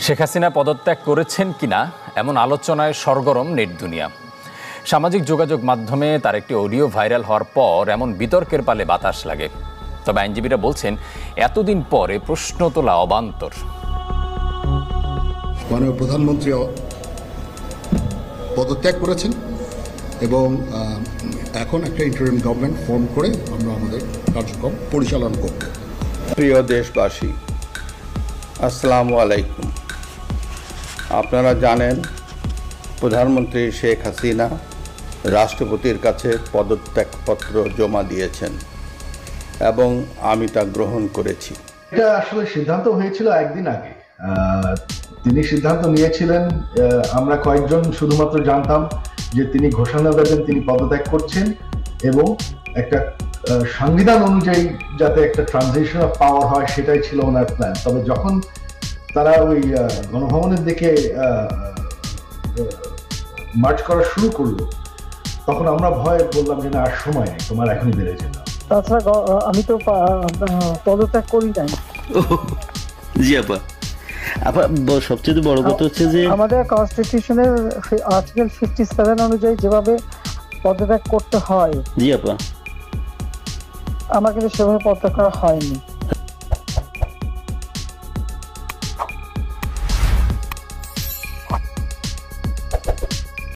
শেখ হাসিনা পদত্যাগ করেছেন কিনা এমন আলোচনায় সরগরম নেট দুনিয়া। সামাজিক যোগাযোগ মাধ্যমে তার একটি অডিও ভাইরাল হওয়ার পর এমন বিতর্কের পালে বাতাস লাগে। তবে আইনজীবীরা বলছেন, এতদিন পরে প্রশ্ন তোলা অবান্তর। মাননীয় প্রধানমন্ত্রী পদত্যাগ করেছেন এবং এখন একটা ইন্টারিম গভর্নমেন্ট ফর্ম করে আমরা আমাদের কার্যক্রম পরিচালনা করব। প্রিয় দেশবাসী, আসসালামু আলাইকুম। আপনারা জানেন, প্রধানমন্ত্রী শেখ হাসিনা রাষ্ট্রপতির কাছে পদত্যাগপত্র জমা দিয়েছেন এবং আমি তা গ্রহণ করেছি। এটা আসলে সিদ্ধান্ত হয়েছিল একদিন আগে। তিনি সিদ্ধান্ত নিয়েছিলেন, আমরা কয়েকজন শুধুমাত্র জানতাম যে তিনি ঘোষণা দেবেন তিনি পদত্যাগ করছেন এবং একটা সংবিধান অনুযায়ী যাতে একটা ট্রানজিশন অফ পাওয়ার হয় সেটাই ছিল ওনার প্ল্যান। তবে যখন তারা ওই গণভবনের দিকে মার্চ করা শুরু করলো, তখন আমরা ভয় বললাম যে না, আর সময় নেই, তোমার এখনই বেড়েছে না। তাছাড়া আমি তো পদত্যাগ করি নাই। জি আপা, সবচেয়ে বড় কথা হচ্ছে যে আমাদের কনস্টিটিউশনের আর্টিকেল 57 অনুযায়ী যেভাবে পদত্যাগ করতে হয়, জি আপা, আমার কিন্তু সেভাবে পদত্যাগ করা হয়নি।